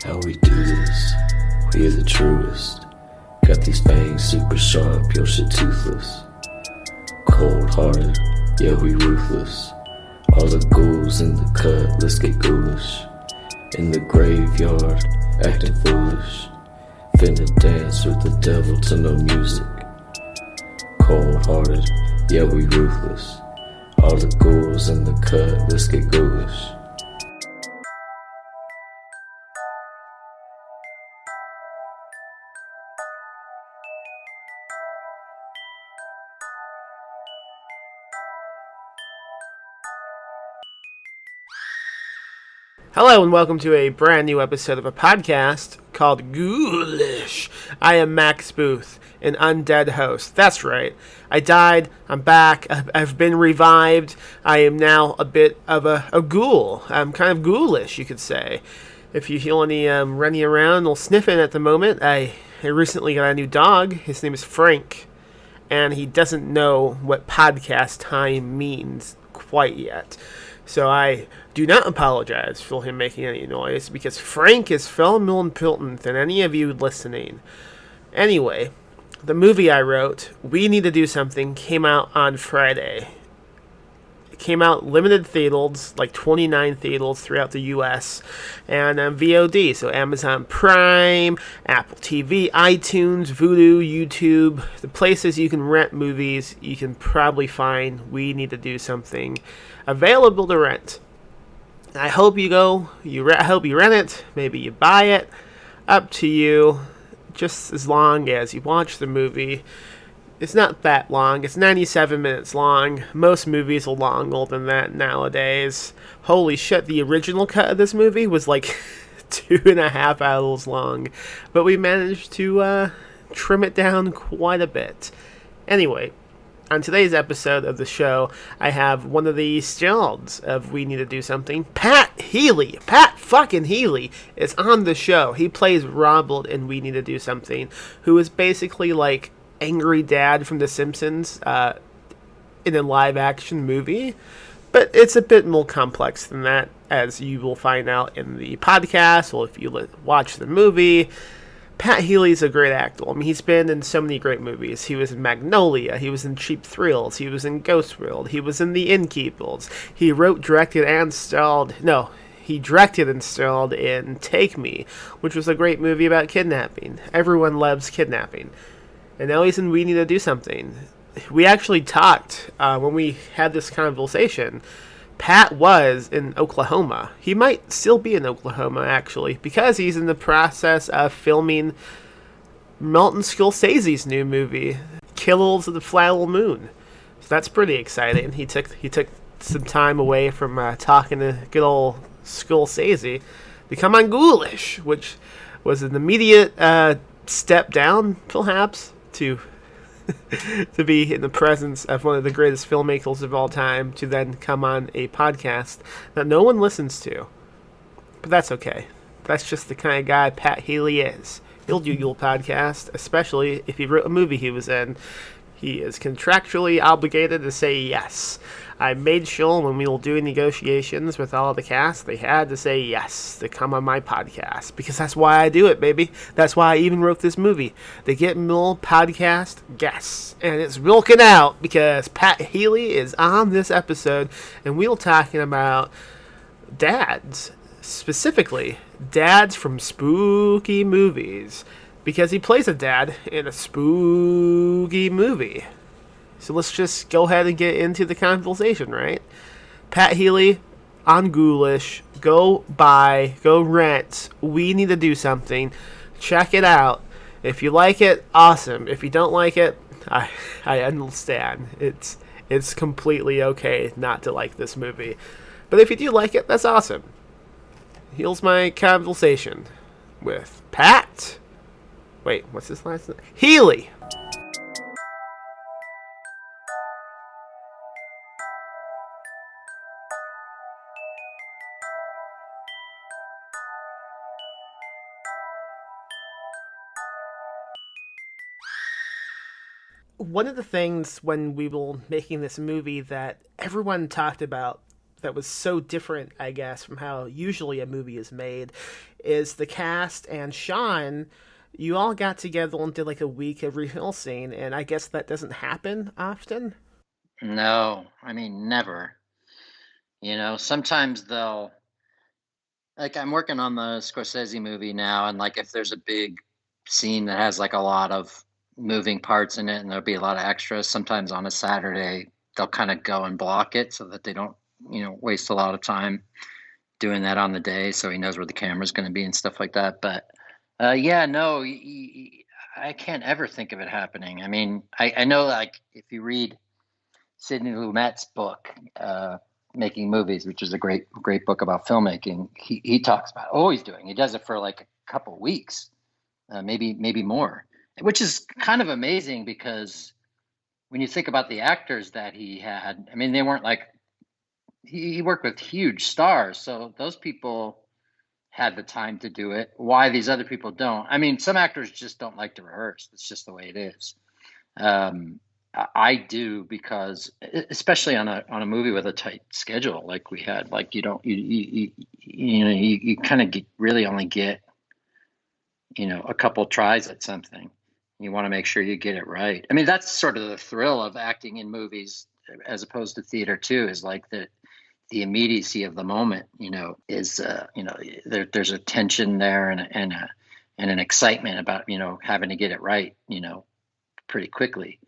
How we do this, we are the truest. Got these fangs super sharp, your shit toothless. Cold-hearted, yeah we ruthless. All the ghouls in the cut, let's get ghoulish. In the graveyard, acting foolish. Finna dance with the devil to no music. Cold-hearted, yeah we ruthless. All the ghouls in the cut, let's get ghoulish. Hello and welcome to a brand new episode of a podcast called Ghoulish. I am Max Booth, an undead host. That's right. I died. I'm back. I've been revived. I am now a bit of a ghoul. I'm kind of ghoulish, you could say. If you feel any running around or sniffing at the moment, I recently got a new dog. His name is Frank, and he doesn't know what podcast time means quite yet. So I do not apologize for him making any noise, because Frank is far more important than any of you listening. Anyway, the movie I wrote, We Need to Do Something, came out on Friday. It came out limited theaters, like 29 theaters throughout the U.S., and VOD, so Amazon Prime, Apple TV, iTunes, Vudu, YouTube, the places you can rent movies, you can probably find We Need to Do Something available to rent. I hope you go. I hope you rent it. Maybe you buy it. Up to you. Just as long as you watch the movie. It's not that long. It's 97 minutes long. Most movies are longer than that nowadays. Holy shit, the original cut of this movie was like 2.5 hours long. But we managed to trim it down quite a bit. Anyway, on today's episode of the show, I have one of the stars of We Need to Do Something, Pat Healy. Pat fucking Healy is on the show. He plays Robert in We Need to Do Something, who is basically like Angry Dad from The Simpsons in a live-action movie. But it's a bit more complex than that, as you will find out in the podcast, or if you watch the movie. Pat Healy's a great actor. I mean, he's been in so many great movies. He was in Magnolia. He was in Cheap Thrills. He was in Ghost World. He was in The Innkeepers. He directed and starred in Take Me, which was a great movie about kidnapping. Everyone loves kidnapping. And now he's in We Need to Do Something. We actually talked when we had this conversation. Pat was in Oklahoma. He might still be in Oklahoma, actually, because he's in the process of filming Martin Scorsese's new movie, Killers of the Flower Moon. So that's pretty exciting. He took some time away from talking to good old Scorsese to come on Ghoulish, which was an immediate step down, perhaps, to be in the presence of one of the greatest filmmakers of all time, to then come on a podcast that no one listens to. But that's okay. That's just the kind of guy Pat Healy is. He'll do your podcast, especially if he wrote a movie he was in. He is contractually obligated to say yes. I made sure when we were doing negotiations with all of the cast, they had to say yes to come on my podcast. Because that's why I do it, baby. That's why I even wrote this movie. To get more podcast guests. And it's working out because Pat Healy is on this episode. And we were talking about dads. Specifically, dads from spooky movies. Because he plays a dad in a spooky movie. So let's just go ahead and get into the conversation, right? Pat Healy on Ghoulish. Go buy, go rent. We Need to Do Something. Check it out. If you like it, awesome. If you don't like it, I understand. It's completely okay not to like this movie. But if you do like it, that's awesome. Here's my conversation with Pat. Wait, what's his last name? Healy. One of the things when we were making this movie that everyone talked about that was so different, I guess, from how usually a movie is made, is the cast and Sean. You all got together and did like a week of rehearsing, and I guess that doesn't happen often. No, I mean, never. Sometimes they'll, like, I'm working on the Scorsese movie now, and like, if there's a big scene that has like a lot of moving parts in it and there'll be a lot of extras, sometimes on a Saturday, they'll kind of go and block it so that they don't, waste a lot of time doing that on the day. So he knows where the camera's going to be and stuff like that. But yeah, no, I can't ever think of it happening. I mean, I know, like, if you read Sidney Lumet's book, Making Movies, which is a great book about filmmaking, he talks about always doing. He does it for like a couple of weeks, maybe more, which is kind of amazing because when you think about the actors that he had, I mean, they weren't like, he worked with huge stars, so those people had the time to do it. Why these other people don't? I mean, some actors just don't like to rehearse. It's just the way it is. I do, because especially on a movie with a tight schedule like we had, like you kind of really only get a couple tries at something. You want to make sure you get it right. I mean, that's sort of the thrill of acting in movies as opposed to theater too, is like the immediacy of the moment, is there's a tension there and an excitement about having to get it right, pretty quickly.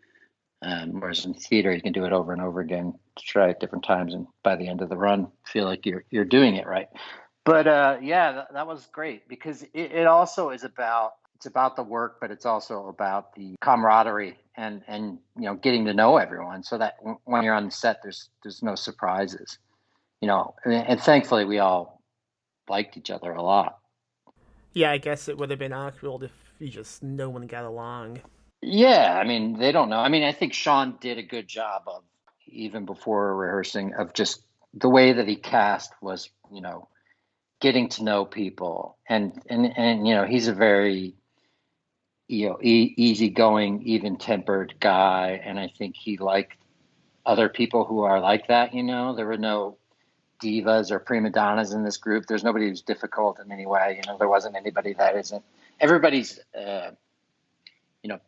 Whereas in theater, you can do it over and over again to try at different times, and by the end of the run, feel like you're doing it right. But yeah, that was great because it also is about, it's about the work, but it's also about the camaraderie and getting to know everyone, so that when you're on the set, there's no surprises, and thankfully we all liked each other a lot. Yeah, I guess it would have been awkward if you just no one got along. Yeah, I mean, they don't know. I mean, I think Sean did a good job of, even before rehearsing, of just the way that he cast was, getting to know people, and he's a very, easygoing, even-tempered guy, and I think he liked other people who are like that. There were no divas or prima donnas in this group. There's nobody who's difficult in any way. There wasn't anybody that isn't. Everybody's.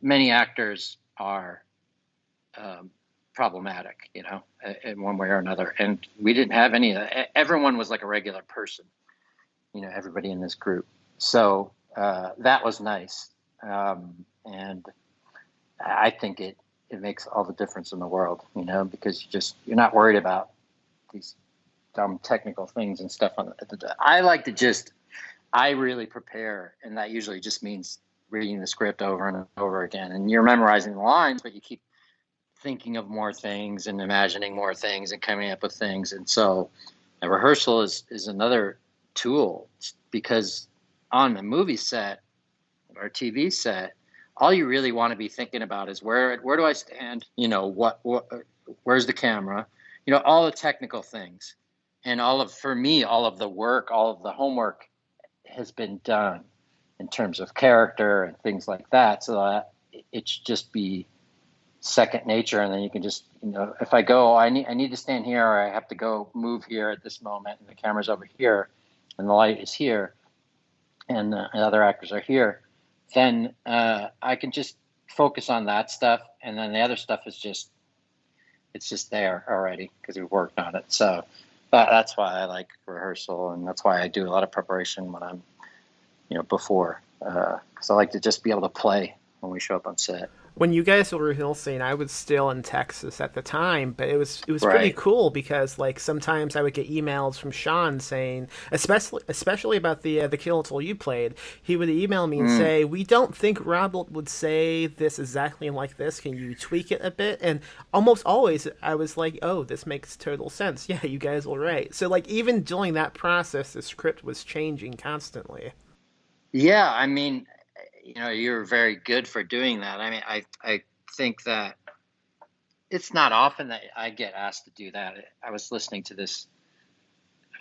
Many actors are problematic, in one way or another. And we didn't have any of that. Everyone was like a regular person, everybody in this group. So that was nice. And I think it makes all the difference in the world, because you're not worried about these dumb technical things and stuff. I really prepare. And that usually just means reading the script over and over again, and you're memorizing the lines, but you keep thinking of more things and imagining more things and coming up with things. And so a rehearsal is another tool, because on a movie set or TV set, all you really want to be thinking about is where do I stand? What where's the camera? All the technical things, and for me, all of the work, all of the homework has been done in terms of character and things like that, so that it should just be second nature. And then you can just, if I go, I need to stand here, or I have to go move here at this moment, and the camera's over here, and the light is here, and the other actors are here, then I can just focus on that stuff, and then the other stuff is it's just there already because we've worked on it. So that's why I like rehearsal, and that's why I do a lot of preparation when I'm before, because I like to just be able to play when we show up on set. When you guys were rehearsing, I was still in Texas at the time, but it was Right. pretty cool because like sometimes I would get emails from Sean saying, especially about the Kill Tool you played, he would email me and say, "We don't think Robert would say this exactly like this. Can you tweak it a bit?" And almost always I was like, "Oh, this makes total sense. Yeah, you guys were right." So like even during that process, the script was changing constantly. Yeah, I mean, you're very good for doing that. I mean, I think that it's not often that I get asked to do that. I was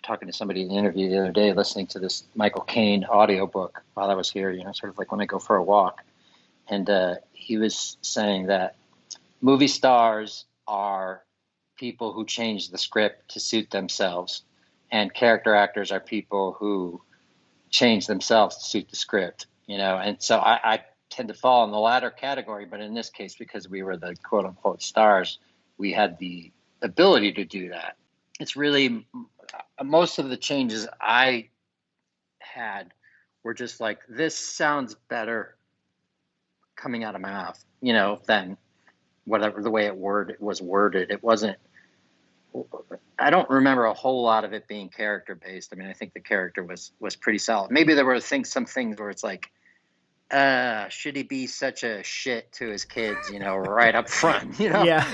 talking to somebody in the interview the other day, listening to this Michael Caine audiobook while I was here, sort of like when I go for a walk. And he was saying that movie stars are people who change the script to suit themselves, and character actors are people who change themselves to suit the script, and so I tend to fall in the latter category, but in this case, because we were the quote unquote stars, we had the ability to do that. It's really, most of the changes I had were just like, this sounds better coming out of my mouth, than whatever the way it was worded. It wasn't, I don't remember a whole lot of it being character based. I mean, I think the character was pretty solid. Maybe there were some things where it's like, should he be such a shit to his kids, right up front, Yeah.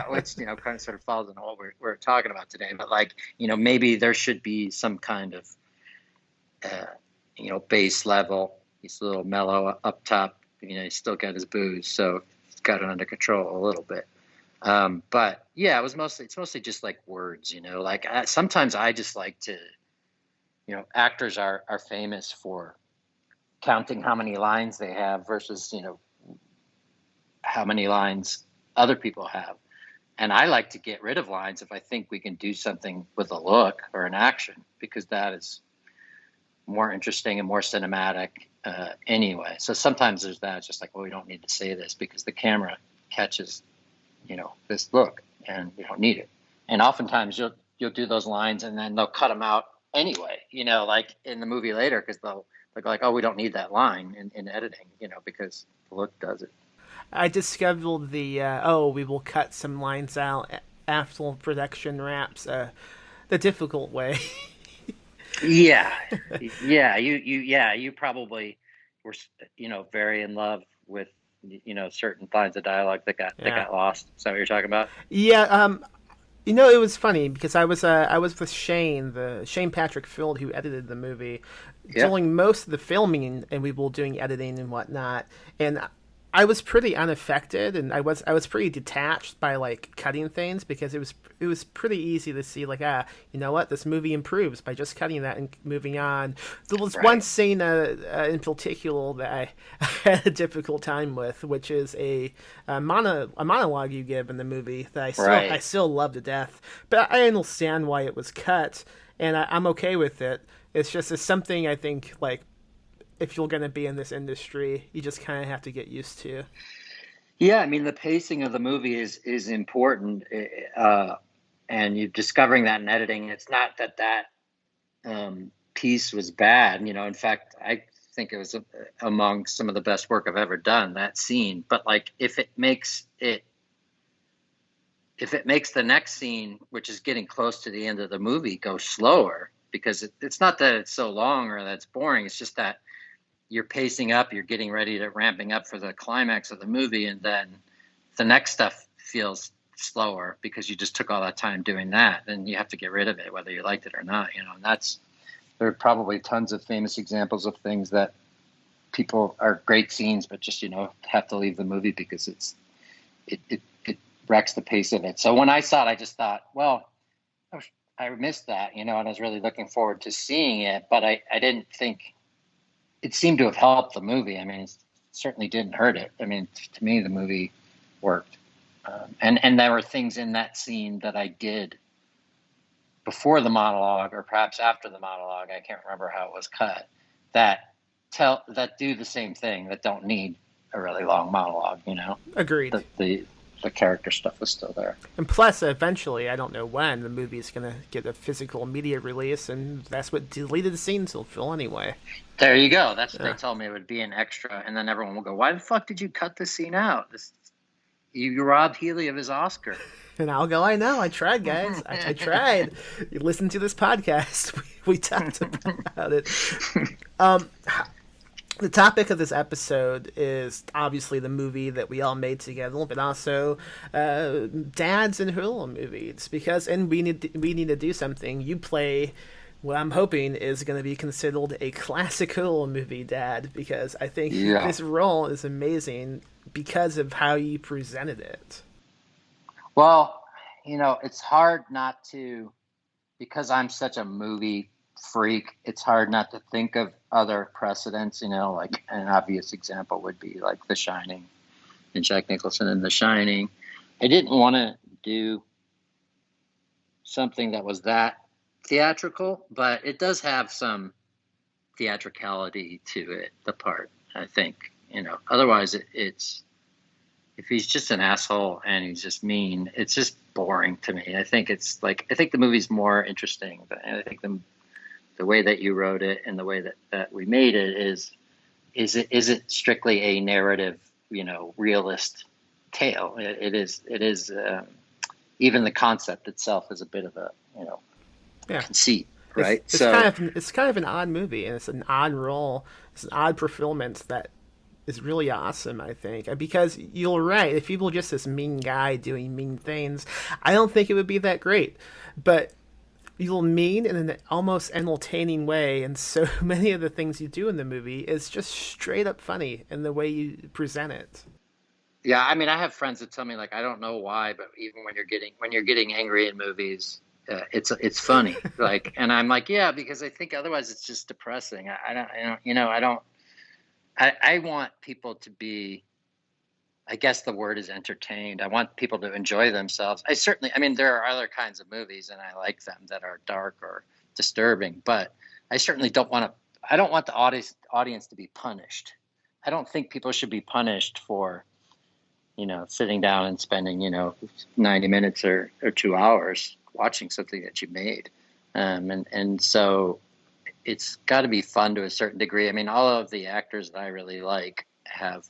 Which, kind of sort of falls into what we're talking about today. But like, maybe there should be some kind of, base level. He's a little mellow up top, he's still got his booze, so he's got it under control a little bit. But yeah, it's mostly just like words, like sometimes I just like to, actors are famous for counting how many lines they have versus, how many lines other people have. And I like to get rid of lines if I think we can do something with a look or an action, because that is more interesting and more cinematic anyway. So sometimes there's that. It's just like, well, we don't need to say this because the camera catches, this look, and we don't need it. And oftentimes you'll do those lines and then they'll cut them out anyway, like in the movie later, because they'll like, oh, we don't need that line in editing, because the look does it. I discovered the we will cut some lines out after production wraps the difficult way. Yeah. You probably were, very in love with, certain lines of dialogue that got lost. Is that what you're talking about? Yeah. It was funny because I was with Shane Patrick Field, who edited the movie, doing most of the filming, and we were doing editing and whatnot. And I was pretty unaffected, and I was pretty detached by like cutting things, because it was pretty easy to see like, you know what, this movie improves by just cutting that and moving on. There was one scene in particular that I had a difficult time with, which is a monologue you give in the movie that I still love to death, but I understand why it was cut, and I'm okay with it. It's something I think, like, if you're going to be in this industry, you just kind of have to get used to. Yeah, I mean, the pacing of the movie is important, and you're discovering that in editing. It's not that piece was bad. In fact, I think it was among some of the best work I've ever done, that scene. But like, if it makes the next scene, which is getting close to the end of the movie, go slower, because it's not that it's so long or that it's boring. It's just that you're pacing up, you're getting ready to ramping up for the climax of the movie, and then the next stuff feels slower because you just took all that time doing that. Then you have to get rid of it, whether you liked it or not. And there are probably tons of famous examples of things that people are great scenes, but just have to leave the movie because it wrecks the pace of it. So when I saw it, I just thought, well, I missed that, and I was really looking forward to seeing it, but I didn't think it seemed to have helped the movie. I mean, it certainly didn't hurt it. I mean, to me, the movie worked. And there were things in that scene that I did before the monologue, or perhaps after the monologue, I can't remember how it was cut, that do the same thing, that don't need a really long monologue, Agreed. The character stuff was still there. And plus, eventually, I don't know when, the movie is going to get a physical media release, and that's what deleted scenes will fill anyway. There you go. That's what they told me. It would be an extra, and then everyone will go, why the fuck did you cut this scene out? You robbed Healy of his Oscar. And I'll go, I know, I tried, guys. I tried. You listen to this podcast. We talked about it. The topic of this episode is obviously the movie that we all made together, but also dads and horror movies. And we need to do something. You play what I'm hoping is going to be considered a classic horror movie dad, because I think this role is amazing because of how you presented it. Well, it's hard not to, because I'm such a movie freak, it's hard not to think of other precedents, like an obvious example would be like The Shining and Jack Nicholson in The Shining. I didn't want to do something that was that theatrical, but it does have some theatricality to it, the part, I think. Otherwise it's if he's just an asshole and he's just mean, it's just boring to me. I think the movie's more interesting. And I think the way that you wrote it and the way that we made it is it strictly a narrative, realist tale. It is even the concept itself is a bit of a conceit, right? It's kind of an odd movie, and it's an odd role. It's an odd fulfillment that is really awesome, I think. Because you're right, if people just this mean guy doing mean things, I don't think it would be that great. But you'll mean in an almost entertaining way, and so many of the things you do in the movie is just straight up funny in the way you present it. Yeah, I mean, I have friends that tell me, like, I don't know why, but even when you're getting angry in movies, it's funny. Like, and I'm like, yeah, because I think otherwise it's just depressing. I want people to be, I guess the word is entertained. I want people to enjoy themselves. I mean, there are other kinds of movies, and I like them, that are dark or disturbing, but I certainly I don't want the audience to be punished. I don't think people should be punished for, sitting down and spending, 90 minutes or 2 hours watching something that you made. And so it's got to be fun to a certain degree. I mean, all of the actors that I really like have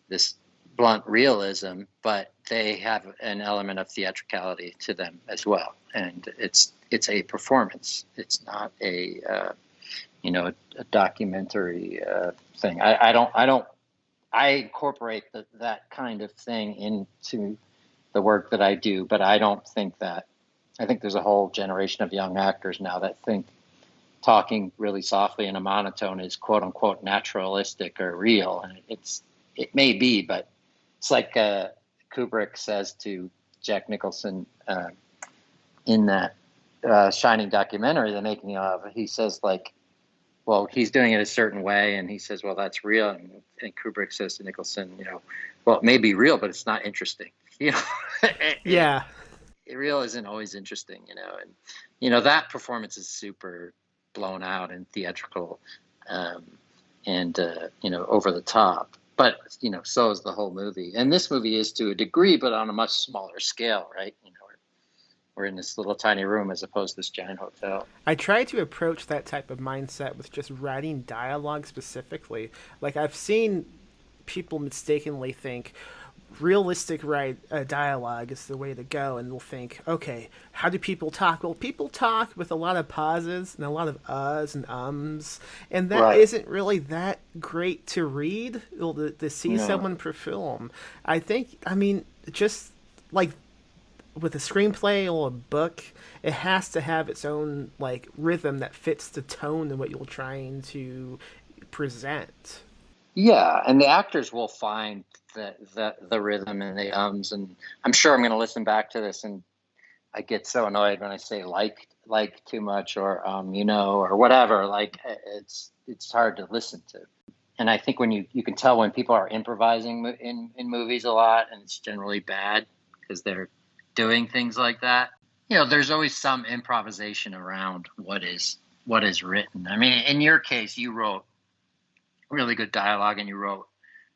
this blunt realism, but they have an element of theatricality to them as well. And it's a performance. It's not a documentary thing. I incorporate that kind of thing into the work that I do, but I think there's a whole generation of young actors now that think talking really softly in a monotone is quote unquote naturalistic or real. And it may be, but it's like Kubrick says to Jack Nicholson in that Shining documentary, the making of, he says, like, well, he's doing it a certain way, and he says, well, that's real. And Kubrick says to Nicholson, well, it may be real, but it's not interesting. Yeah. Real isn't always interesting, and that performance is super blown out and theatrical, and over the top. But so is the whole movie, and this movie is to a degree, but on a much smaller scale, right? We're in this little tiny room as opposed to this giant hotel. I try to approach that type of mindset with just writing dialogue specifically. Like, I've seen people mistakenly think realistic dialogue is the way to go, and they'll think, okay, how do people talk? Well, people talk with a lot of pauses and a lot of uhs and ums, and that isn't really that great to read or to see someone perform. I mean, just like with a screenplay or a book, it has to have its own like rhythm that fits the tone of what you're trying to present. Yeah, and the actors will find the rhythm and the ums, and I'm sure I'm going to listen back to this and I get so annoyed when I say like too much or or whatever. Like, it's hard to listen to. And I think when you can tell when people are improvising in movies a lot, and it's generally bad because they're doing things like that. There's always some improvisation around what is written. I mean, in your case, you wrote really good dialogue and you wrote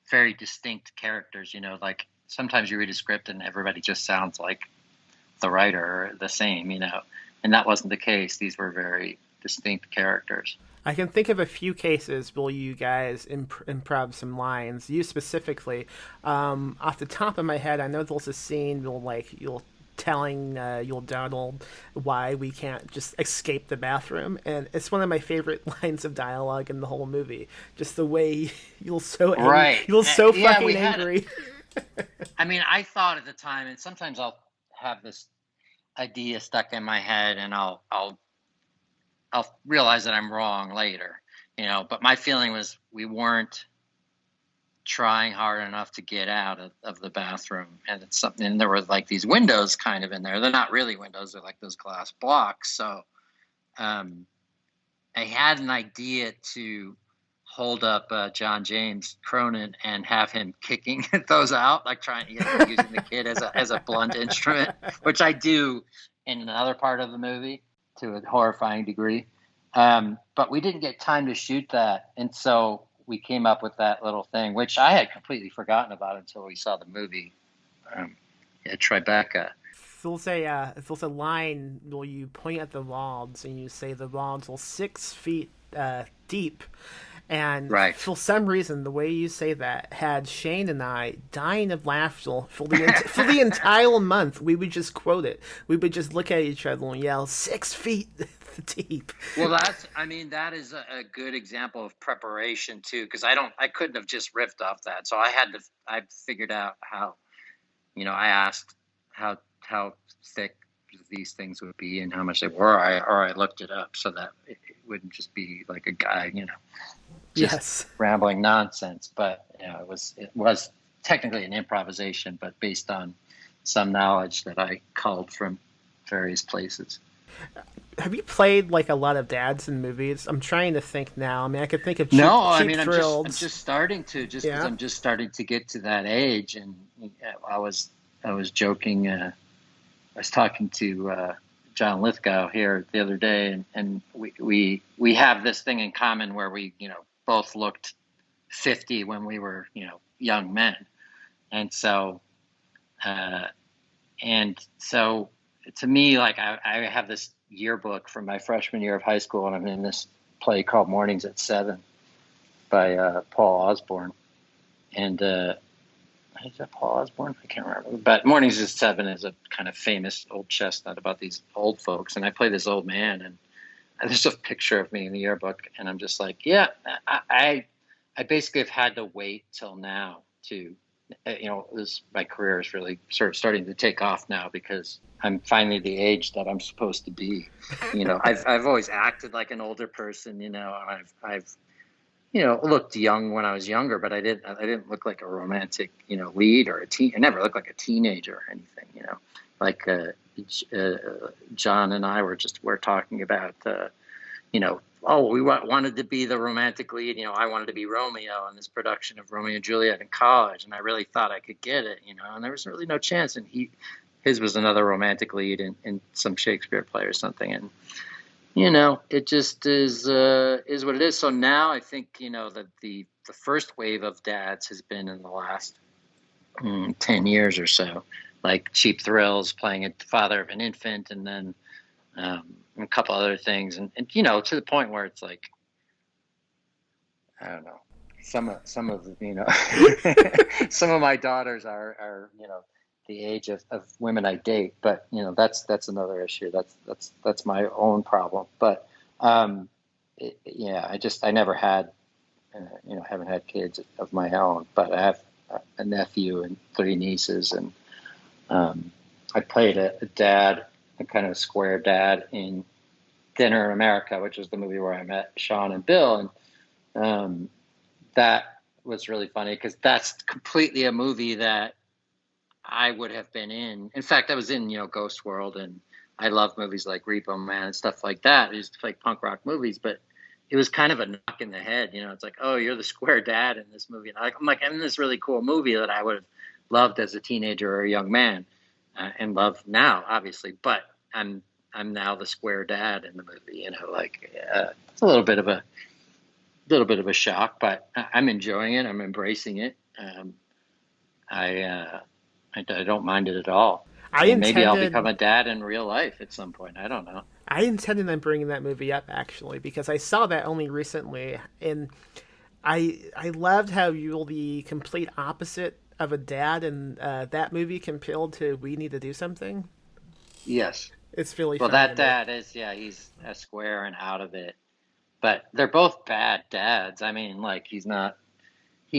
very distinct characters. Like sometimes you read a script and everybody just sounds like the writer or the same, and that wasn't the case. These were very distinct characters. I can think of a few cases where you guys improv some lines. You specifically, off the top of my head, I know there's a scene you're telling your Donald why we can't just escape the bathroom, and it's one of my favorite lines of dialogue in the whole movie. Just the way you're so angry, right, you're so fucking angry. I mean, I thought at the time, and sometimes I'll have this idea stuck in my head, and I'll realize that I'm wrong later, but my feeling was we weren't trying hard enough to get out of the bathroom. And it's something, and there were like these windows kind of in there. They're not really windows. They're like those glass blocks. So I had an idea to hold up John James Cronin and have him kicking those out, like using the kid as a blunt instrument, which I do in another part of the movie to a horrifying degree. But we didn't get time to shoot that, and so we came up with that little thing, which I had completely forgotten about until we saw the movie. Tribeca. There's a line where you point at the logs and you say the logs are 6 feet deep. And right. For some reason, the way you say that had Shane and I dying of laughter for the entire month. We would just quote it. We would just look at each other and yell, 6 feet deep. Well, that is a good example of preparation too, because I couldn't have just riffed off that. So I figured out how, I asked how thick these things would be and how much they were, or I looked it up so that it wouldn't just be like a guy, just rambling nonsense. But it was technically an improvisation, but based on some knowledge that I culled from various places. Have you played like a lot of dads in movies? I'm trying to think now. I mean, I could think of I'm just starting to, because I'm just starting to get to that age, and I was joking. I was talking to John Lithgow here the other day, and we have this thing in common where we both looked 50 when we were young men, and so to me, like I have this yearbook from my freshman year of high school, and I'm in this play called Mornings at 7 by Paul Osborne, and is that Paul Osborne? I can't remember. But Mornings at 7 is a kind of famous old chestnut about these old folks. And I play this old man, and there's a picture of me in the yearbook. And I'm just like, yeah, I basically have had to wait till now to, my career is really sort of starting to take off now because I'm finally the age that I'm supposed to be. I've always acted like an older person, and I've looked young when I was younger, but I didn't look like a romantic, lead or I never looked like a teenager or anything, like John and I were talking about, we wanted to be the romantic lead. I wanted to be Romeo in this production of Romeo and Juliet in college, and I really thought I could get it, and there was really no chance. And his was another romantic lead in some Shakespeare play or something, and it just is what it is. So now I think, that the first wave of dads has been in the last 10 years or so, like Cheap Thrills, playing the father of an infant, and then a couple other things. And to the point where it's like, I don't know, some of some of my daughters are the age of women I date, but that's another issue. That's my own problem. But I never had haven't had kids of my own, but I have a nephew and 3 nieces, and I played a dad, a kind of square dad in Dinner in America, which was the movie where I met Sean and Bill, and that was really funny because that's completely a movie that I would have been in. In fact, I was in, Ghost World, and I love movies like Repo Man and stuff like that. I used to like punk rock movies, but it was kind of a knock in the head. It's like, oh, you're the square dad in this movie. And I'm like, I'm in this really cool movie that I would have loved as a teenager or a young man, and love now, obviously. But I'm now the square dad in the movie. It's a little bit of a shock, but I'm enjoying it. I'm embracing it. I don't mind it at all. Maybe I'll become a dad in real life at some point. I don't know. I intended on bringing that movie up, actually, because I saw that only recently, and I loved how you're the complete opposite of a dad in that movie compared to We Need to Do Something. Yes. It's really well, funny. That dad is, he's a square and out of it. But they're both bad dads. I mean, like, he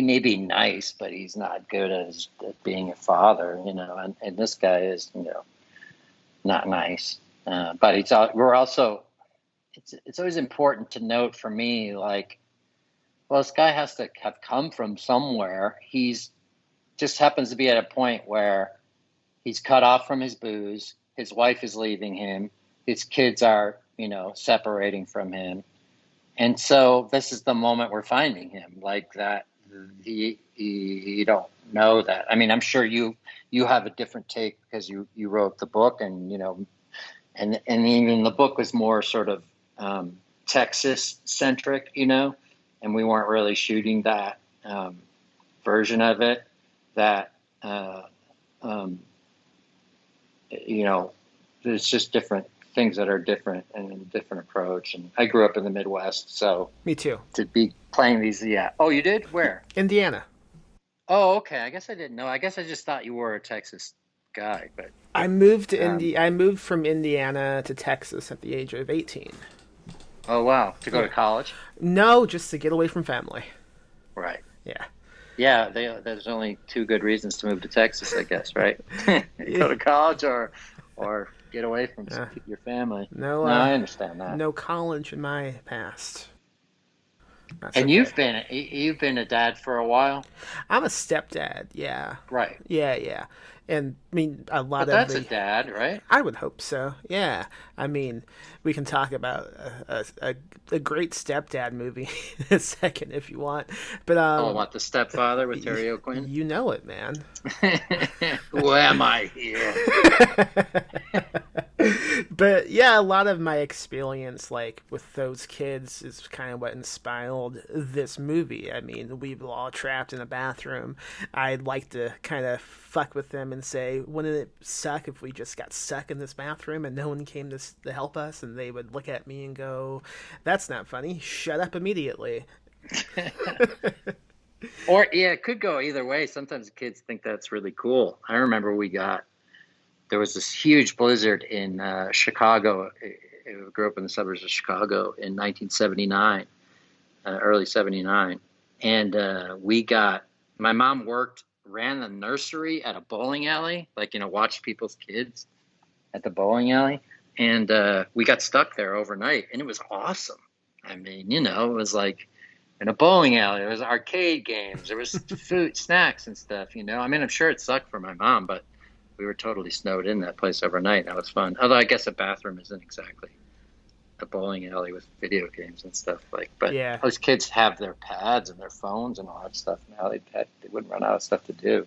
may be nice, but he's not good at being a father, and this guy is, not nice. But we're also, it's always important to note for me, like, well, this guy has to have come from somewhere. He's just happens to be at a point where he's cut off from his booze. His wife is leaving him. His kids are, separating from him. And so this is the moment we're finding him, like that. You don't know that. I mean, I'm sure you have a different take because you wrote the book, and and even the book was more sort of Texas centric, and we weren't really shooting that version of it. That there's just different things that are different and a different approach. And I grew up in the Midwest, so Me too. to be playing these, yeah. Oh, you did? Where? Indiana. Oh, okay. I guess I didn't know. I guess I just thought you were a Texas guy, but I moved to I moved from Indiana to Texas at the age of 18. oh wow, to go to college? No, just to get away from family. Right. Yeah. Yeah, there's only two good reasons to move to Texas, I guess, right? Go to college or get away from your family. No, I understand that. No college in my past. That's And okay. you've been a dad for a while, I'm a stepdad. Yeah. right? Yeah. And I mean, a lot But of that's a the. dad, right? I would hope so. Yeah. I mean, we can talk about a great stepdad movie in a second if you want. But Oh, what, the stepfather with Terry O'Quinn? you know it, man. Who am I here? But yeah, a lot of my experience, like with those kids, is kind of what inspired this movie. I mean, we were all trapped in a bathroom. I'd like to kind of fuck with them and say, wouldn't it suck if we just got stuck in this bathroom and no one came to help us? And they would look at me and go, "That's not funny. Shut up immediately." Or yeah, it could go either way. Sometimes kids think that's really cool. I remember there was this huge blizzard in Chicago. I grew up in the suburbs of Chicago in 1979, early 79. And my mom ran the nursery at a bowling alley, watched people's kids at the bowling alley. And we got stuck there overnight, and it was awesome. I mean, it was like in a bowling alley. There was arcade games. There was food, snacks and stuff, I mean, I'm sure it sucked for my mom, but we were totally snowed in that place overnight. That was fun. Although I guess a bathroom isn't exactly a bowling alley with video games and stuff but Yeah. those kids have their pads and their phones and all that stuff now. They wouldn't run out of stuff to do.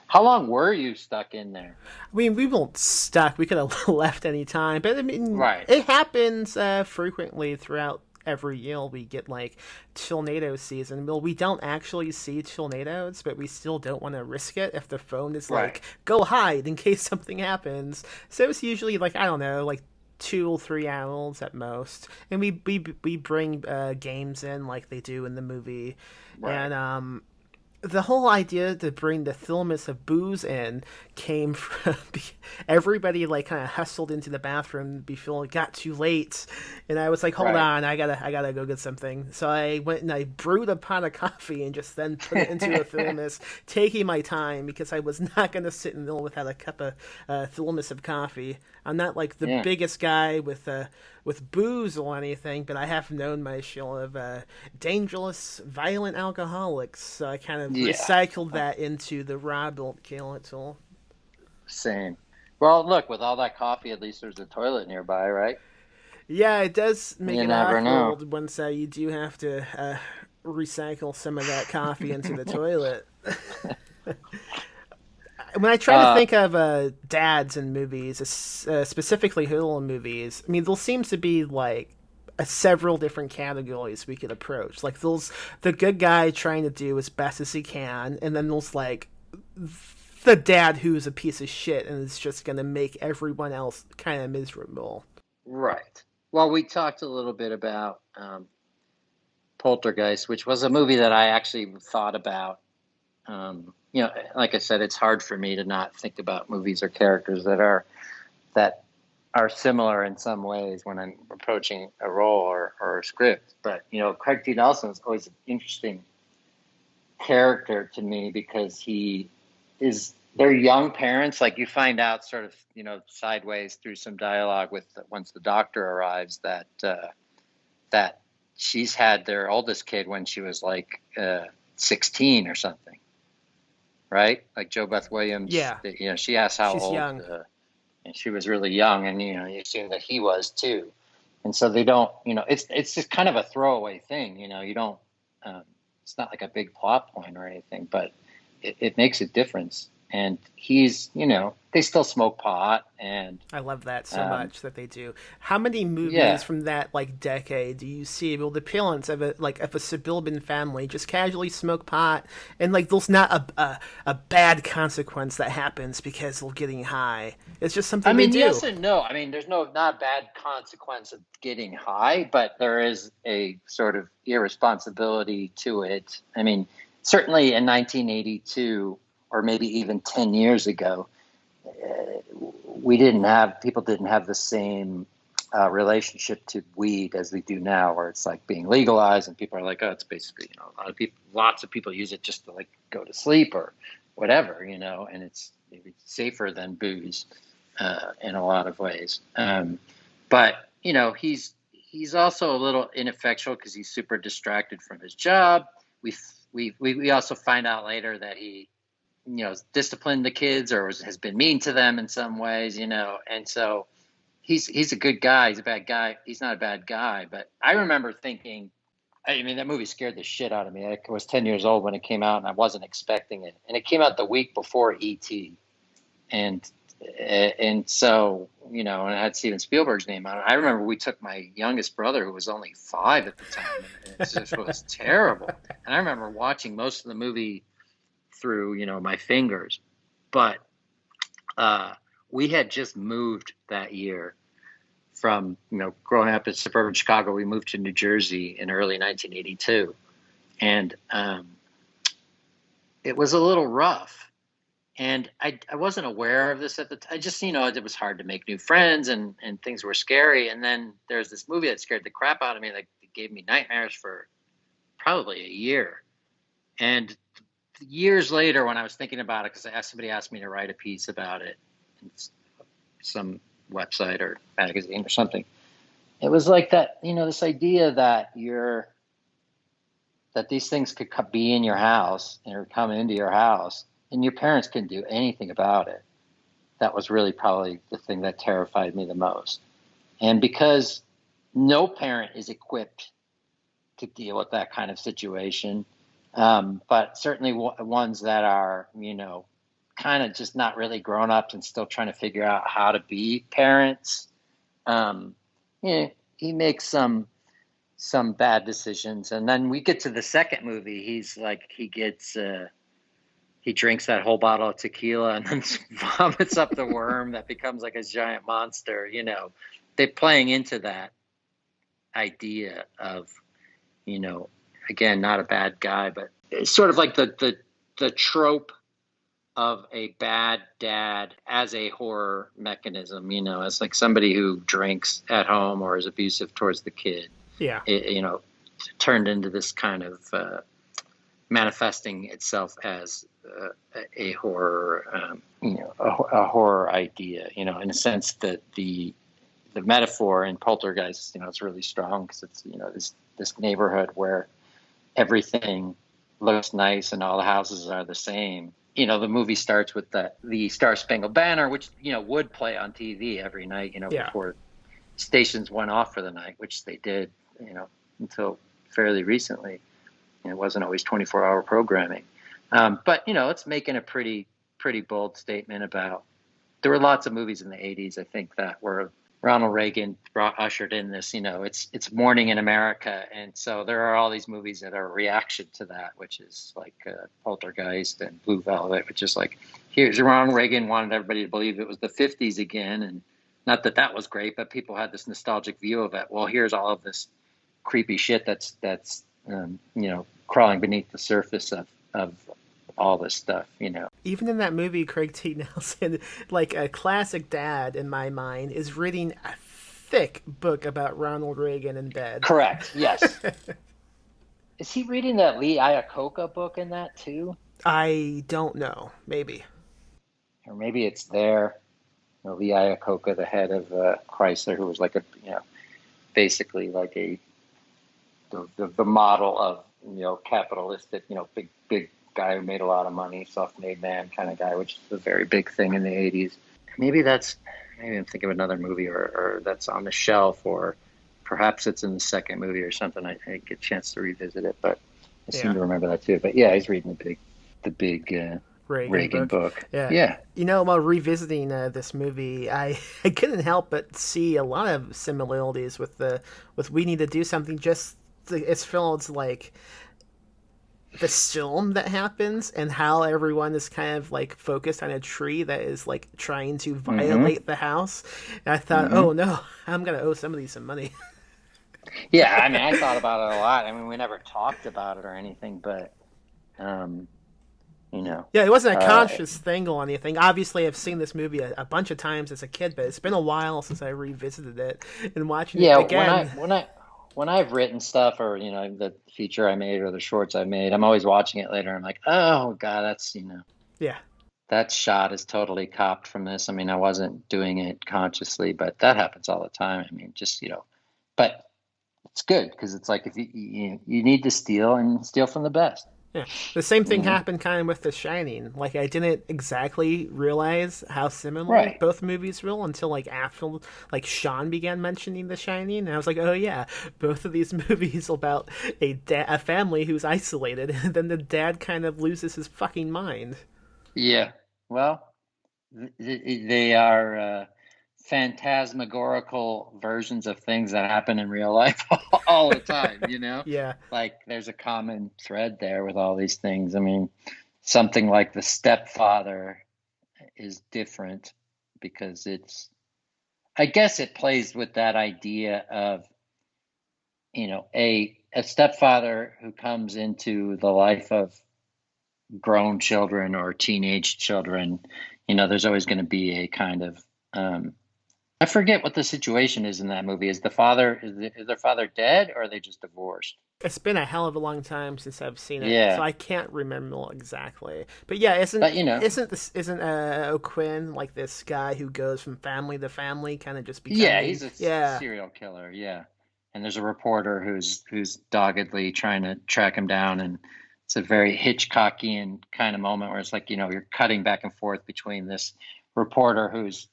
How long were you stuck in there? I mean, we weren't stuck. We could have left any time, but I mean, Right. it happens frequently throughout every year. We get like tornado season. Well, we don't actually see tornadoes, but we still don't want to risk it if the phone is like, Right. go hide in case something happens. So it's usually like, I don't know, like 2 or 3 hours at most, and we bring games in like they do in the movie, Right. and the whole idea to bring the thermos of booze in came from everybody like kind of hustled into the bathroom before it got too late, and I was like, hold Right. on, I gotta go get something. So I went and I brewed a pot of coffee and just then put it into a thermos, taking my time because I was not gonna sit in the middle without a cup of thermos of coffee. I'm not like the Yeah. biggest guy with booze or anything, but I have known my share of dangerous, violent alcoholics. So I kind of Yeah. recycled that into the Robert character. Same. Well, look, with all that coffee, at least there's a toilet nearby, right? Yeah, it does make You it never know. awkward once you do have to recycle some of that coffee into the toilet. When I try to think of dads in movies, specifically horror movies, I mean, there seems to be like several different categories we could approach. Like, there's the good guy trying to do as best as he can, and then there's like the dad who's a piece of shit and is just going to make everyone else kind of miserable. Right. Well, we talked a little bit about Poltergeist, which was a movie that I actually thought about. Like I said, it's hard for me to not think about movies or characters that are similar in some ways when I'm approaching a role or a script. But Craig T. Nelson is always an interesting character to me because they're young parents. Like, you find out sort of sideways through some dialogue once the doctor arrives that she's had their oldest kid when she was like 16 or something. Right? Like Jo Beth Williams. Yeah. She asked how She's old. young. And she was really young, and you assume that he was too. And so they don't, it's just kind of a throwaway thing, you don't, it's not like a big plot point or anything, but it makes a difference. And he's, they still smoke pot, and I love that so much that they do. How many movies from that decade do you see? Well, the appearance of a suburban family just casually smoke pot, and there's not a bad consequence that happens because they're getting high. It's just something they do. Yes and no. There's not bad consequence of getting high, but there is a sort of irresponsibility to it. Certainly in 1982, or maybe even 10 years ago, people didn't have the same relationship to weed as we do now, where it's being legalized and people are like, oh, it's basically, lots of people use it just to go to sleep or whatever, and it's maybe safer than booze in a lot of ways. But he's also a little ineffectual because he's super distracted from his job. We also find out later that he disciplined the kids or has been mean to them in some ways, and so he's a good guy. He's a bad guy. He's not a bad guy. But I remember thinking, that movie scared the shit out of me. I was 10 years old when it came out, and I wasn't expecting it. And it came out the week before E.T. And so, and it had Steven Spielberg's name on it. I remember we took my youngest brother, who was only 5 at the time, and it just was terrible. And I remember watching most of the movie through, my fingers. But we had just moved that year from, growing up in suburban Chicago. We moved to New Jersey in early 1982. And it was a little rough. And I wasn't aware of this at the time. I just, it was hard to make new friends and things were scary. And then there's this movie that scared the crap out of me. It gave me nightmares for probably a year. And years later, when I was thinking about it, because somebody asked me to write a piece about it in some website or magazine or something, it was like that, this idea that that these things could be in your house or come into your house, and your parents couldn't do anything about it. That was really probably the thing that terrified me the most. And because no parent is equipped to deal with that kind of situation, but certainly ones that are, kind of just not really grown up and still trying to figure out how to be parents. He makes some bad decisions. And then we get to the second movie. He drinks that whole bottle of tequila and then vomits up the worm that becomes a giant monster. They're playing into that idea of, again, not a bad guy, but it's sort of like the trope of a bad dad as a horror mechanism, as somebody who drinks at home or is abusive towards the kid. Yeah. Turned into this kind of manifesting itself as a horror, a horror idea, in a sense that the metaphor in Poltergeist, it's really strong because it's, this neighborhood where everything looks nice and all the houses are the same. The movie starts with the Star Spangled Banner, which, would play on TV every night, before stations went off for the night, which they did, until fairly recently. And it wasn't always 24-hour programming. But, it's making a pretty bold statement about, there were lots of movies in the 80s, I think, that were Ronald Reagan ushered in this, it's morning in America. And so there are all these movies that are a reaction to that, which is Poltergeist and Blue Velvet, which is here's Ronald Reagan wanted everybody to believe it was the 50s again. And not that was great, but people had this nostalgic view of it. Well, here's all of this creepy shit that's crawling beneath the surface of all this stuff, Even in that movie, Craig T. Nelson, a classic dad in my mind, is reading a thick book about Ronald Reagan in bed. Correct. Yes. Is he reading that Lee Iacocca book in that too? I don't know. Maybe. Or maybe it's there. Lee Iacocca, the head of Chrysler, who was basically the model of capitalistic, big guy who made a lot of money, self-made man kind of guy, which is a very big thing in the 80s. Maybe I'm thinking of another movie or that's on the shelf, or perhaps it's in the second movie or something. I get a chance to revisit it, but I seem Yeah. to remember that too. But yeah, he's reading the big Reagan book. Yeah. Yeah. While revisiting this movie, I couldn't help but see a lot of similarities with We Need to Do Something. Just it's filled like the storm that happens and how everyone is kind of like focused on a tree that is like trying to violate the house. And I thought, oh no, I'm gonna owe somebody some money. Yeah, I mean, I thought about it a lot. I mean, we never talked about it or anything, but Yeah, it wasn't a conscious thing or anything. Obviously, I've seen this movie a bunch of times as a kid, but it's been a while since I revisited it and watching it again. When I've written stuff or the feature I made or the shorts I made, I'm always watching it later. I'm like, oh god, that's yeah, that shot is totally copped from this. I mean, I wasn't doing it consciously, but that happens all the time. I mean, just but it's good because it's like if you need to steal and steal from the best. yeah. The same thing happened kind of with The Shining. Like I didn't exactly realize how similar both movies were until like after like Sean began mentioning The Shining, and I was like, oh yeah, both of these movies about a family who's isolated, and then the dad kind of loses his fucking mind. Yeah, well, they are phantasmagorical versions of things that happen in real life all the time, Yeah. Like there's a common thread there with all these things. I mean, something like the stepfather is different because I guess it plays with that idea of, a stepfather who comes into the life of grown children or teenage children. There's always going to be a kind of, I forget what the situation is in that movie. Is their father dead or are they just divorced? It's been a hell of a long time since I've seen it, Yeah. so I can't remember exactly. But yeah, isn't O'Quinn like this guy who goes from family to family, kind of just becoming? Yeah, he's a serial killer. Yeah, and there's a reporter who's doggedly trying to track him down, and it's a very Hitchcockian kind of moment where it's like you're cutting back and forth between this reporter who's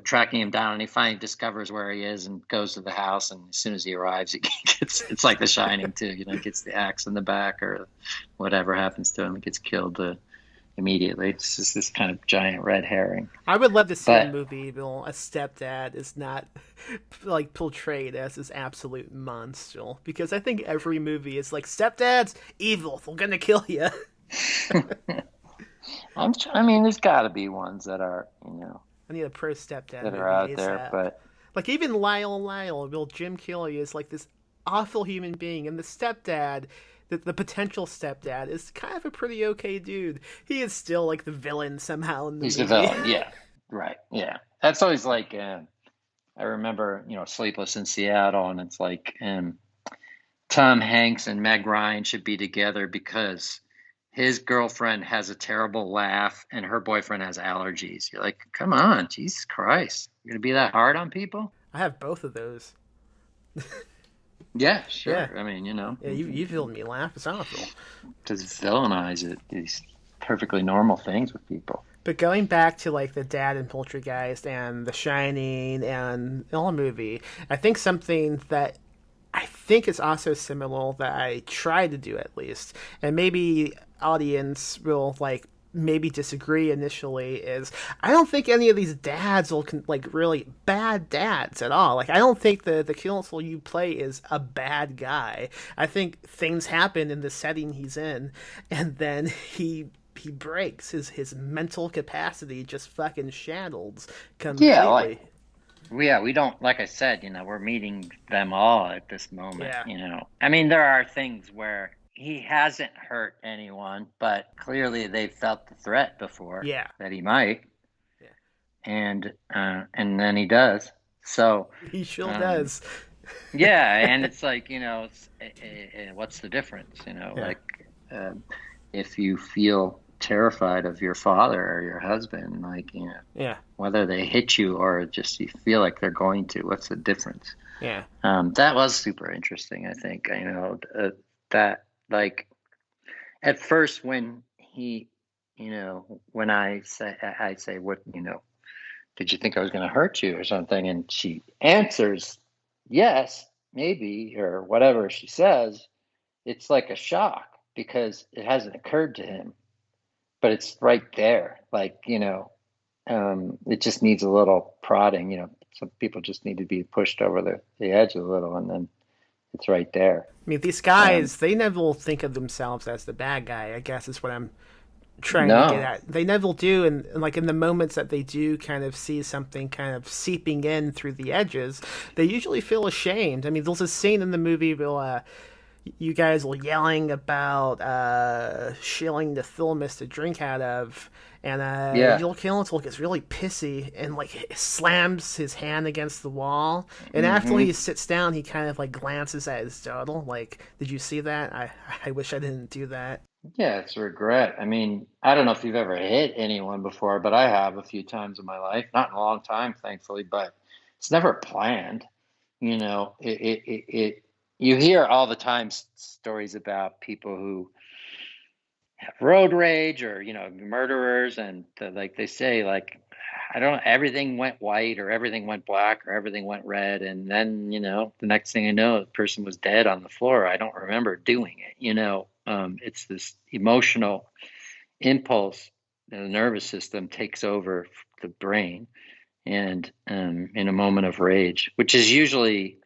tracking him down, and he finally discovers where he is and goes to the house, and as soon as he arrives he gets, it's like The Shining too, gets the axe in the back or whatever happens to him. He gets killed immediately. It's just this kind of giant red herring. I would love to see a movie where a stepdad is not like portrayed as this absolute monster, because I think every movie is like, stepdad's evil, they're gonna kill you. I mean, there's got to be ones that are I need a pro stepdad that are out there, ASAP. but like even Lyle, Bill Jim Kelly is like this awful human being, and the stepdad, the potential stepdad, is kind of a pretty okay dude. He is still like the villain somehow in the he's movie. the villain. Yeah, right. Yeah, that's always like I remember Sleepless in Seattle, and it's like Tom Hanks and Meg Ryan should be together because his girlfriend has a terrible laugh and her boyfriend has allergies. You're like, come on, Jesus Christ. You're going to be that hard on people? I have both of those. Yeah, sure. Yeah. I mean, Yeah, you feel me laugh. It's awful. Just villainize these perfectly normal things with people. But going back to like the dad in Poltergeist and The Shining and all movie, I think something that I think is also similar that I try to do at least, and maybe audience will like maybe disagree initially, is I don't think any of these dads will like really bad dads at all. Like I don't think the counsel you play is a bad guy. I think things happen in the setting he's in, and then he breaks his mental capacity, just fucking shatters completely. Yeah, we don't, like I said, we're meeting them all at this moment. Yeah. I mean, there are things where he hasn't hurt anyone, but clearly they felt the threat before. Yeah. That he might. Yeah. And then he does. So he sure does. Yeah, and it's like, what's the difference? If you feel terrified of your father or your husband, whether they hit you or just you feel like they're going to, what's the difference? Yeah. That was super interesting. I think, that like at first when he, when I say, what, did you think I was going to hurt you or something? And she answers yes, maybe, or whatever she says, it's like a shock because it hasn't occurred to him, but it's right there. Like, it just needs a little prodding. Some people just need to be pushed over the edge a little, and then it's right there. I mean, these guys, they never will think of themselves as the bad guy, I guess is what I'm trying to get No, at. They never do, and like in the moments that they do kind of see something kind of seeping in through the edges, they usually feel ashamed. I mean, there's a scene in the movie where you guys were yelling about shilling the thermos to drink out of, and yeah, Joel Killenthal gets really pissy and like slams his hand against the wall. And after hmm he sits down, he kind of like glances at his daughter. Like, did you see that? I wish I didn't do that. yeah, it's regret. I mean, I don't know if you've ever hit anyone before, but I have a few times in my life. Not in a long time, thankfully, but it's never planned. It you hear all the time stories about people who have road rage or murderers, and like they say, like, I don't know, everything went white or everything went black or everything went red, and then the next thing I know, the person was dead on the floor. I don't remember doing it. It's this emotional impulse. The nervous system takes over the brain, and in a moment of rage, which is usually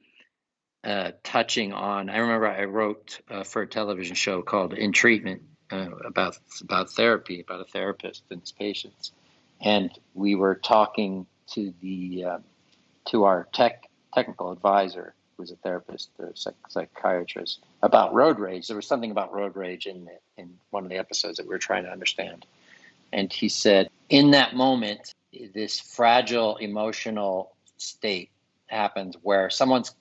touching on. I remember I wrote for a television show called In Treatment, about therapy, about a therapist and his patients, and we were talking to to our technical advisor, who was a therapist, a psychiatrist, about road rage. There was something about road rage in one of the episodes that we were trying to understand, and he said, in that moment, this fragile emotional state happens where someone's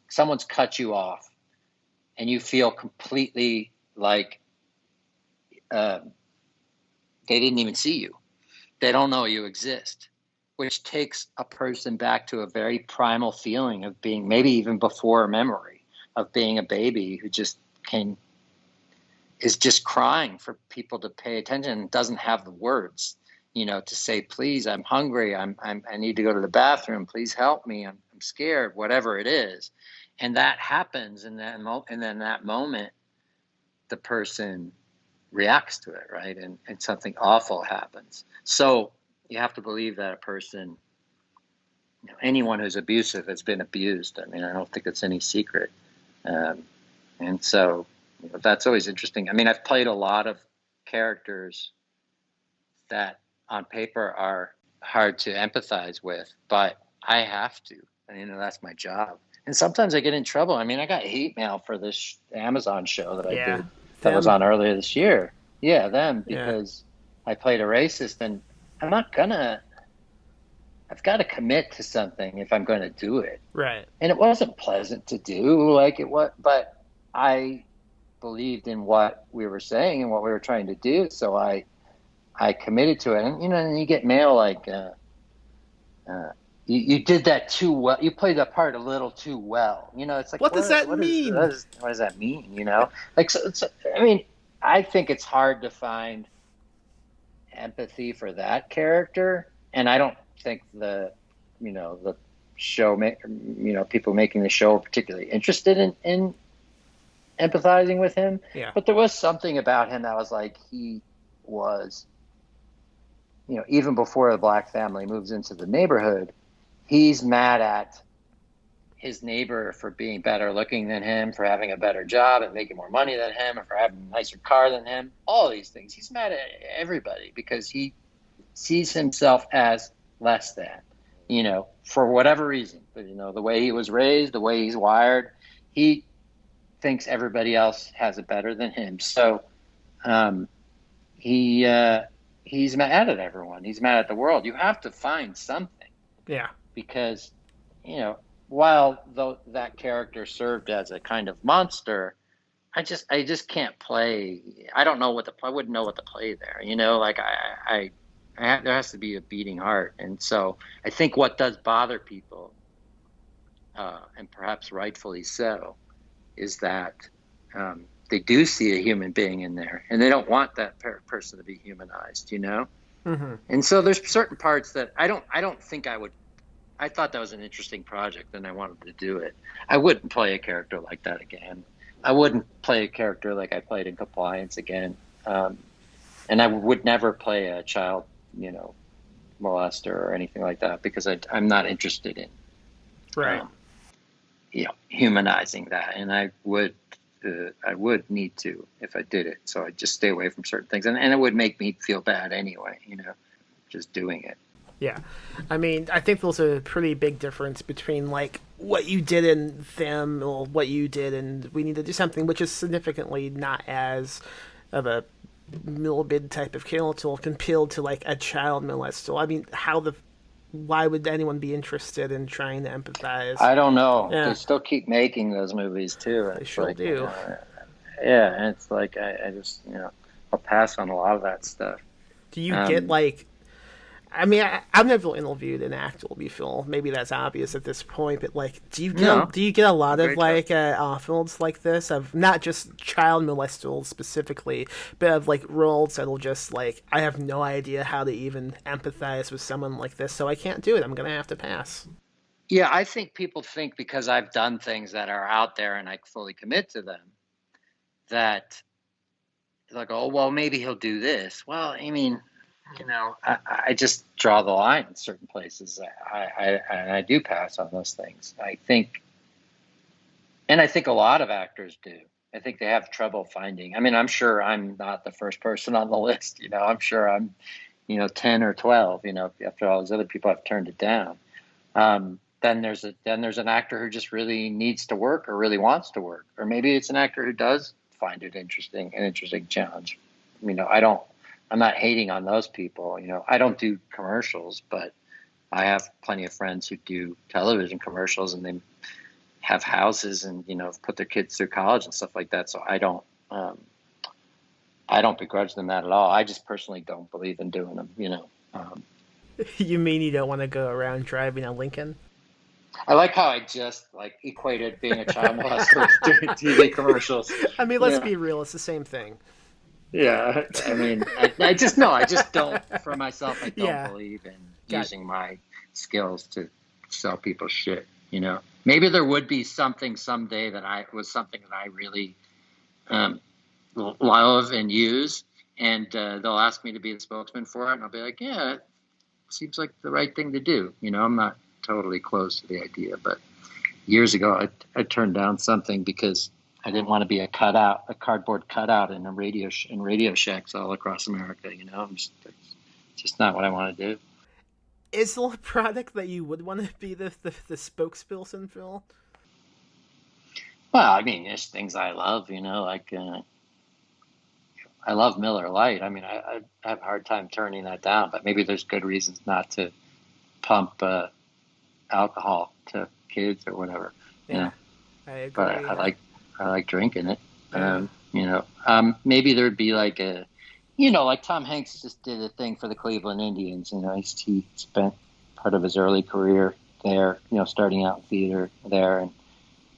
cut you off, and you feel completely like they didn't even see you. They don't know you exist, which takes a person back to a very primal feeling of being, maybe even before a memory, of being a baby who is just crying for people to pay attention and doesn't have the words, to say, please, I'm hungry. I need to go to the bathroom. Please help me. I'm scared, whatever it is. And that happens. And then that moment, the person reacts to it, right? And something awful happens. So you have to believe that a person, anyone who's abusive has been abused. I mean, I don't think it's any secret. And so that's always interesting. I mean, I've played a lot of characters that on paper are hard to empathize with, but I have to. That's my job. And sometimes I get in trouble. I mean, I got hate mail for this Amazon show that I Yeah, did that was on earlier this year. Yeah, them, yeah, because I played a racist, and I've got to commit to something if I'm going to do it. right. And it wasn't pleasant to do, like it was, but I believed in what we were saying and what we were trying to do. So I committed to it. And, and you get mail like, you did that too well. You played that part a little too well. It's like, What does that what mean? does that mean? Like, so I mean, I think it's hard to find empathy for that character. And I don't think the show, people making the show are particularly interested in empathizing with him. Yeah. But there was something about him that was like, he was, even before the black family moves into the neighborhood, he's mad at his neighbor for being better looking than him, for having a better job and making more money than him, or for having a nicer car than him. All these things. He's mad at everybody because he sees himself as less than, for whatever reason. But, the way he was raised, the way he's wired, he thinks everybody else has it better than him. So he's mad at everyone. He's mad at the world. You have to find something. Yeah. Because, while that character served as a kind of monster, I just can't play. I don't know I wouldn't know what to play there. Like there has to be a beating heart. And so I think what does bother people, and perhaps rightfully so, is that they do see a human being in there, and they don't want that person to be humanized, Mm-hmm. And so there's certain parts that I don't think I would I thought that was an interesting project, and I wanted to do it. I wouldn't play a character like that again. I wouldn't play a character like I played in Compliance again. And I would never play a child, molester or anything like that, because I'm not interested in, Right. humanizing that. And I would need to if I did it. So I'd just stay away from certain things, and it would make me feel bad anyway, just doing it. Yeah. I mean, I think there's a pretty big difference between, like, what you did in them or what you did, and we need to do something which is significantly not as of a morbid type of character compared to, like, a child molester. I mean, why would anyone be interested in trying to empathize? I don't know. Yeah. They still keep making those movies too. They sure do. Yeah, and it's like I just I'll pass on a lot of that stuff. Do you get, like, I mean, I've never interviewed an actor before. Maybe that's obvious at this point, but, like, do you get a lot of, like, offers like this of not just child molesters specifically, but of, like, roles that'll just, like, I have no idea how to even empathize with someone like this, so I can't do it. I'm gonna have to pass. Yeah, I think people think because I've done things that are out there and I fully commit to them, that, like, oh, well, maybe he'll do this. Well, I mean, I just draw the line in certain places. I do pass on those things. I think a lot of actors do. I think they have trouble finding. I mean, I'm sure I'm not the first person on the list. I'm sure I'm, 10 or 12. After all those other people have turned it down. Then there's an actor who just really needs to work or really wants to work, or maybe it's an actor who does find it an interesting challenge. I'm not hating on those people. I don't do commercials, but I have plenty of friends who do television commercials, and they have houses and, put their kids through college and stuff like that. So I don't begrudge them that at all. I just personally don't believe in doing them, You mean you don't want to go around driving a Lincoln? I like how I just equated being a child molester with doing TV commercials. I mean, let's be real. It's the same thing. Yeah, I mean, I just don't, for myself, I don't believe in using my skills to sell people shit, Maybe there would be something someday that I really love and use, and they'll ask me to be the spokesman for it, and I'll be like, yeah, it seems like the right thing to do. I'm not totally close to the idea, but years ago, I turned down something because I didn't want to be a cardboard cutout in Radio Shacks all across America. It's just not what I want to do. Is there a product that you would want to be the spokesperson for? Well, I mean, there's things I love. I love Miller Lite. I mean, I have a hard time turning that down, but maybe there's good reasons not to pump alcohol to kids or whatever. I agree. But I like drinking it. Maybe there'd be like like Tom Hanks just did a thing for the Cleveland Indians. He spent part of his early career there, starting out in theater there. And,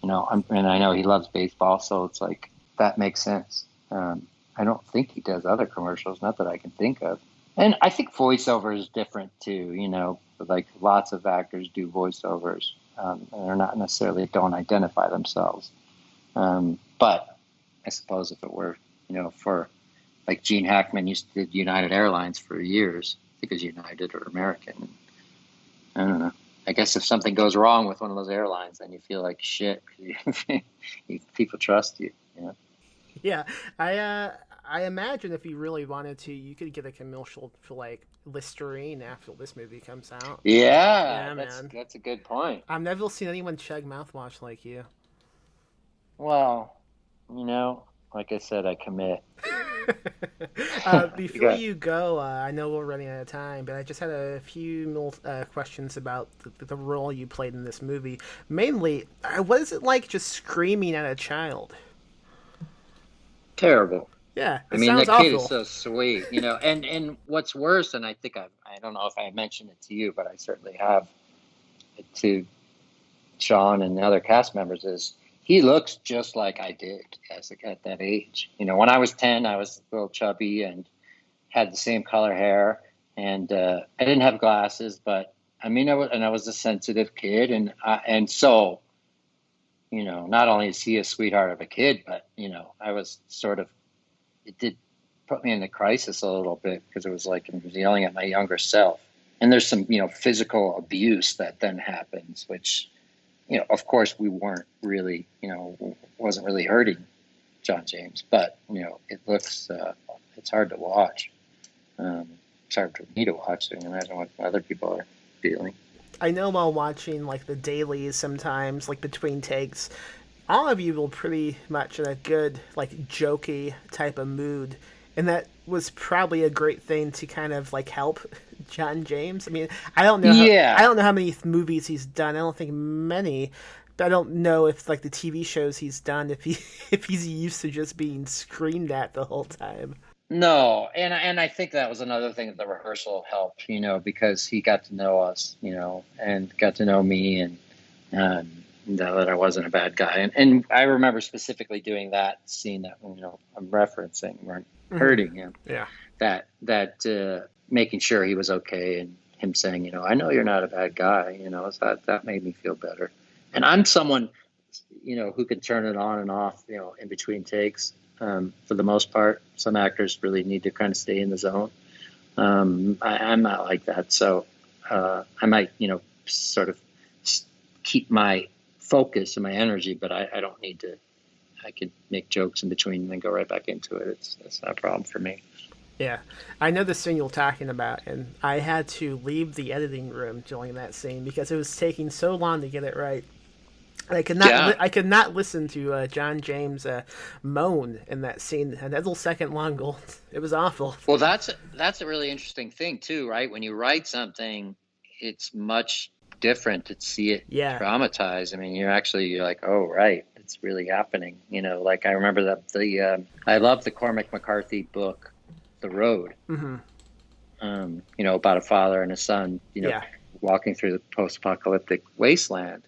and I know he loves baseball, so it's like, that makes sense. I don't think he does other commercials, not that I can think of. And I think voiceover is different too, like lots of actors do voiceovers. And they're not necessarily don't identify themselves. But I suppose if it were, for like Gene Hackman did United Airlines for years, I think it was United or American. I don't know. I guess if something goes wrong with one of those airlines, then you feel like shit. People trust you, Yeah, I imagine if you really wanted to, you could get a commercial for like Listerine after this movie comes out. Yeah, man. That's a good point. I've never seen anyone chug mouthwash like you. Well, like I said, I commit. Before you go, I know we're running out of time, but I just had a few more questions about the role you played in this movie. Mainly, what is it like just screaming at a child? Terrible. Yeah, I mean, the kid is so sweet, and what's worse, and I think I don't know if I mentioned it to you, but I certainly have to Sean and the other cast members, is he looks just like I did at that age. When I was 10, I was a little chubby and had the same color hair, and I didn't have glasses, but I mean, I was a sensitive kid, and so, not only is he a sweetheart of a kid, but I was sort of, it did put me in a crisis a little bit, because it was like I was yelling at my younger self. And there's some, physical abuse that then happens, which, of course we weren't really, wasn't really hurting John James, but it looks, it's hard to watch. It's hard for me to watch, so you can imagine what other people are feeling. I know while watching like the dailies sometimes, like between takes, all of you were pretty much in a good, like, jokey type of mood. And that was probably a great thing to kind of like help John James. I mean, I don't know. Yeah. I don't know how many movies he's done. I don't think many. But I don't know if like the TV shows he's done, if he's used to just being screamed at the whole time. No, and I think that was another thing that the rehearsal helped, because he got to know us, and got to know me, and that I wasn't a bad guy. And I remember specifically doing that scene that I'm referencing, right? Hurting him. Yeah. That making sure he was okay, and him saying, I know you're not a bad guy, so that made me feel better. And I'm someone, who can turn it on and off, in between takes. For the most part, some actors really need to kind of stay in the zone. I'm not like that. So I might, sort of keep my focus and my energy, but I don't need to. I could make jokes in between and then go right back into it. It's not a problem for me. Yeah, I know the scene you're talking about, and I had to leave the editing room during that scene because it was taking so long to get it right. I could not. Yeah. I could not listen to John James moan in that scene. And that little second long goal, it was awful. Well, that's a really interesting thing too, right? When you write something, it's much different to see it dramatized. I mean, you're like, oh, right, it's really happening. Like I remember that I love the Cormac McCarthy book, The Road. Mm-hmm. About a father and a son, walking through the post-apocalyptic wasteland.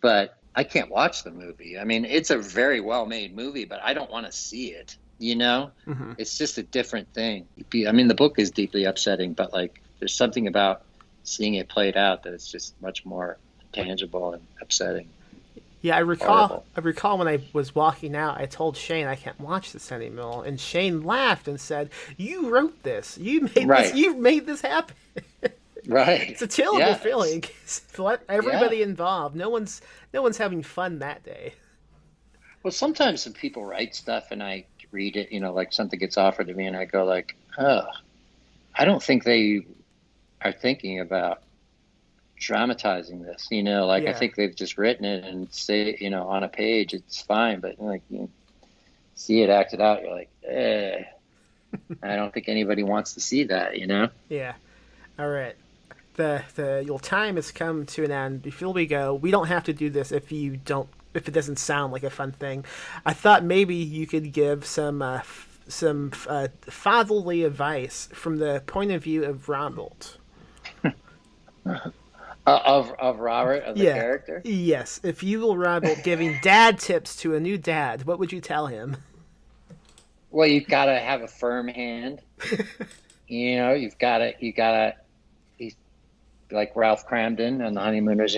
But I can't watch the movie. I mean, it's a very well-made movie, but I don't want to see it. Mm-hmm. It's just a different thing. I mean, the book is deeply upsetting, but like, there's something about seeing it played out that it's just much more tangible and upsetting. Yeah, I recall. Horrible. I recall when I was walking out, I told Shane I can't watch this anymore, and Shane laughed and said, "You wrote this. You made this. You made this happen." Right. It's a terrible feeling for everybody involved. No one's having fun that day. Well, sometimes when people write stuff and I read it, like something gets offered to me and I go like, oh, I don't think they are thinking about dramatizing this, I think they've just written it and say, on a page, it's fine. But like, you see it acted out, you're like, I don't think anybody wants to see that, Yeah. All right. Your time has come to an end. Before we go, we don't have to do this if it doesn't sound like a fun thing. I thought maybe you could give some fatherly advice from the point of view of Robert. Of Robert, of the character? Yes. If you were Robert giving dad tips to a new dad, what would you tell him? Well, you've got to have a firm hand. You've got to. Like Ralph Cramden and the Honeymooners,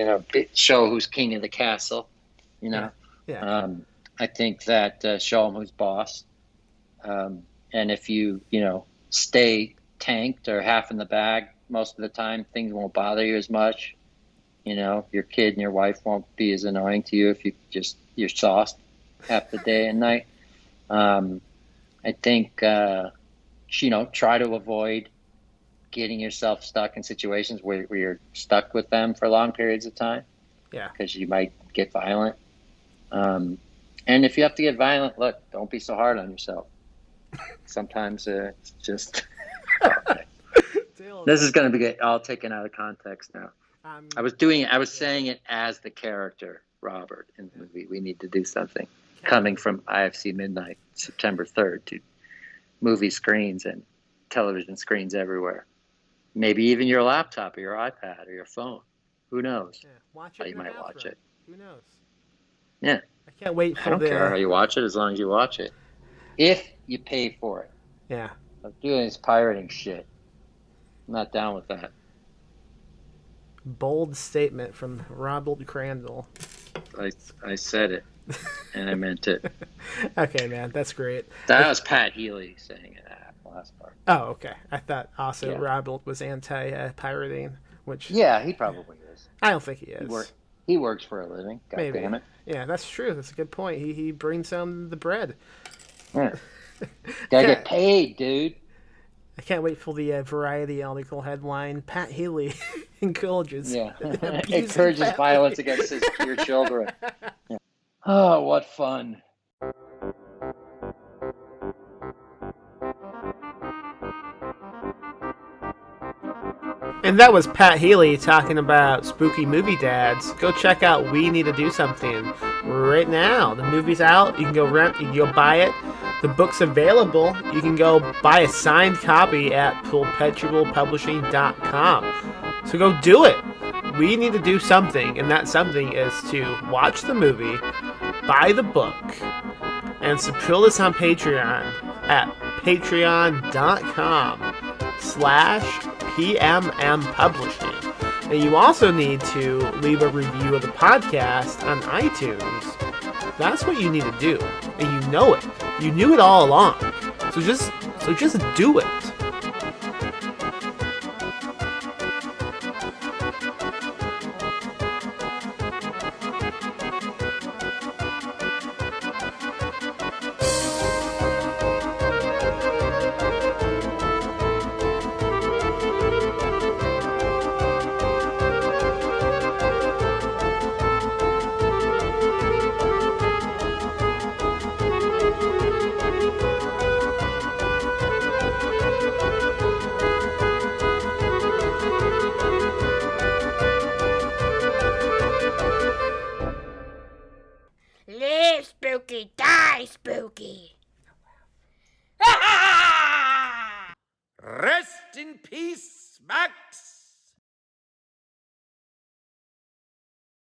show who's king of the castle, Yeah. I think that show him who's boss. And if you, stay tanked or half in the bag most of the time, things won't bother you as much. Your kid and your wife won't be as annoying to you if you're sauced half the day and night. I think, try to avoid getting yourself stuck in situations where you're stuck with them for long periods of time. Yeah. Because you might get violent. And if you have to get violent, look, don't be so hard on yourself. Sometimes it's just... This is going to be all taken out of context now. I was saying it as the character, Robert, in the movie. We need to do something. Coming from IFC Midnight, September 3rd, to movie screens and television screens everywhere. Maybe even your laptop or your iPad or your phone. Who knows? Yeah, watch how it you might watch it. Who knows? Yeah. I can't wait for I don't care how you watch it as long as you watch it. If you pay for it. Yeah. I'm doing this pirating shit. I'm not down with that. Bold statement from Robert Crandall. I said it, and I meant it. Okay, man, that's great. That was Pat Healy saying it. The last part. Oh, okay. I thought also Yeah. Robert was anti-pirating, which Yeah, he probably is. I don't think he is. He works for a living. God Maybe. damn it. Yeah, that's true. That's a good point. He brings home the bread. Yeah. Gotta get paid, dude. I can't wait for the Variety article headline: Pat Healy encourages Encourages violence against your children. Yeah. Oh, what fun. And that was Pat Healy talking about spooky movie dads. Go check out We Need to Do Something right now. The movie's out. You can go rent. You can go buy it. The book's available. You can go buy a signed copy at perpetualpublishing.com. So go do it. We need to do something, and that something is to watch the movie, buy the book, and support us on Patreon at patreon.com/PMM Publishing. And you also need to leave a review of the podcast on iTunes. That's what you need to do. And you know it. You knew it all along. So just do it. Live spooky, die spooky. Rest in peace, Max.